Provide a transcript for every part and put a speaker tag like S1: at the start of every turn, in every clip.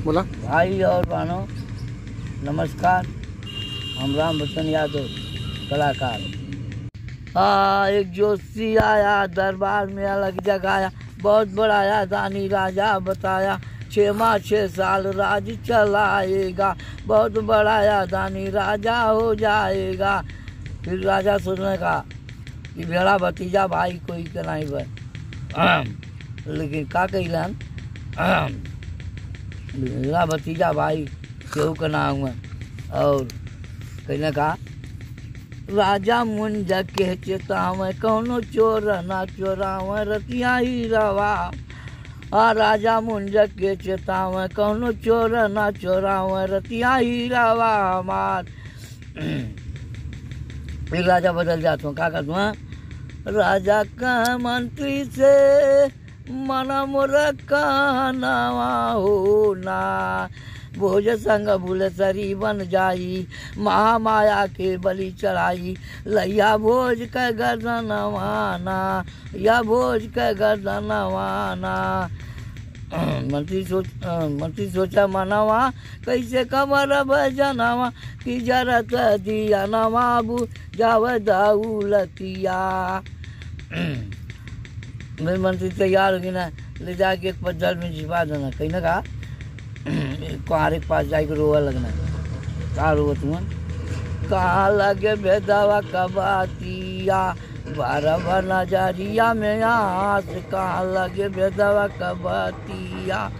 S1: बोला।
S2: भाई और बहनों नमस्कार, हम राम बच्चन यादव कलाकार। एक जोशी आया दरबार में अलग जगाया, बहुत बड़ाया दानी राजा बताया, 6 माह 6 साल राज चलाएगा, बहुत बड़ाया दानी राजा हो जाएगा। फिर राजा सोचने का कि भेड़ा भतीजा भाई कोई के नहीं बन, लेकिन का कैलन भेड़ा भतीजा भाई केहू के ना हुआ। और कहने का राजा मुंज के चेतावे, कौनो चोर ना चोरावे रतिया ही रवा। राजा मुंज के चेतावे, कौनो चोर ना चोरावे रतिया ही रवा हमार। फिर राजा बदल जाता हूँ, क्या कर दूँ? राजा का मंत्री से मना मोर कहनावा हो ना, भोज संग भूलसरी बन जाई, महामाया के बलि चढ़ाई, लैया भोज के गर्दनवाना, या भोज के गर्दनवाना। मंत्री सोचा मनवा, कैसे कमर भजनवा, कि जरत दिया नवाबू जाव दौलतिया। मेरे मंत्री तैयार होगी ना, ले जाके एक पत्थर में छिपा देना। कहीं ना कहा कुहारे के पास जाके रोवा लगना। कहाँ रोवा तुम? कहाँ लगे भेदवा कबातिया, 12 नजरिया में आस, कहाँ लगे भेदवा कबातिया।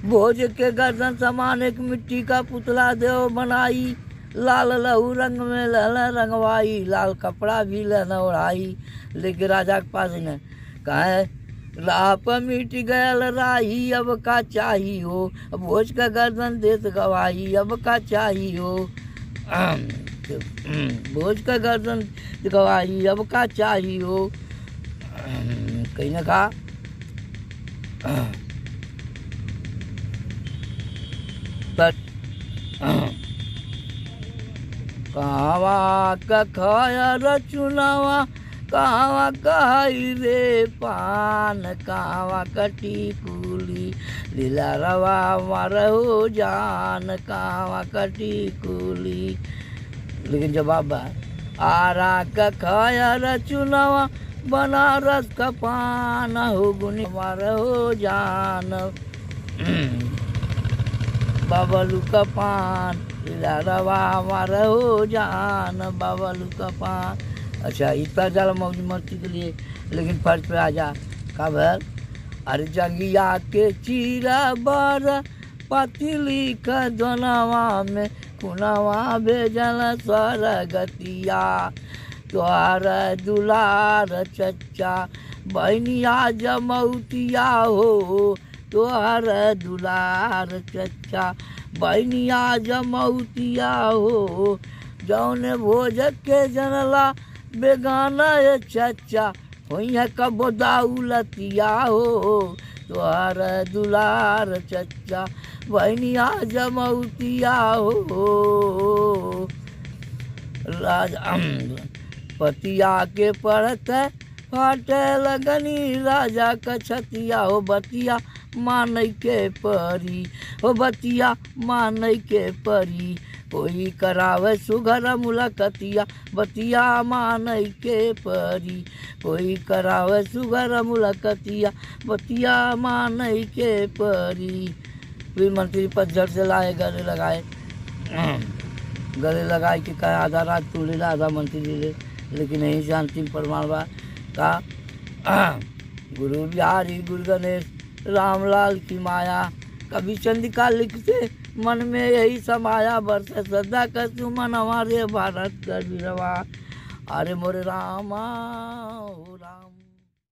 S2: भोज के गर्दन समान एक मिट्टी का पुतला देव बनाई, लाल लहू रंग में लहना रंगवाई, लाल कपड़ा भी लहना ओढ़ाई। लेकिन राजा के पास न कहे राह पर मिट गयल राही, अब का चाही हो, भोज का गर्दन देत गवाही, अब का चाही हो। भोज का गर्दन गवाही, अब का चाही हो। कहीं ना कहा कहवा कखाया रचुनावा, कहवा कहाई रे पान, कहवा कटी कुली लीला रवा मारो जान, कहवा कटी कुली। लेकिन जवाब आरा कखाया रचुनावा, बनारस का पान हो गुनी मारो जान, बबलू का पान लीला रवा मारो जान, बबलू का पान। अच्छा इतना ज़्यादा मौज मस्ती के लिए, लेकिन फर्ज पे आ जा का भर। अरे जंगिया के चीरा बर पतली का दोनवा में, कुनवा भेजल स्वर्गतिया, तोहार दुलार चच्चा बहनिया जमौतिया हो, तोहार दुलार चच्चा बहनिया जमौतिया हो। जौन भोज के जनला बेगाना ये चच्चा, होई है कब दौलतिया हो, तोहार दुलार चच्चा बहनिया जमौतिया हो। राजा पतिया के पढ़त फाटे लगनी, राजा का छतिया हो, बतिया मानई के परी हो, बतिया मानई के परी। कोई करावे सुघर मुलाकतिया, बतिया मानई के परी, कोई करावे सुघर मुलाकतिया, बतिया मानई के परी। फिर मंत्री पतझड़ से लाए, गले लगाए, गले लगाए कि कहे आधा राज तू ले ला, आधा मंत्री ले ले। लेकिन यही से अंतिम प्रमाण बा का गुरु बिहारी गुरु गणेश रामलाल की माया, कभी चंद्रिका लिखते मन में यही समाया, बरस सदा का सुमन हमारे भारत का बिरवा। अरे मोरे रामा हो राम।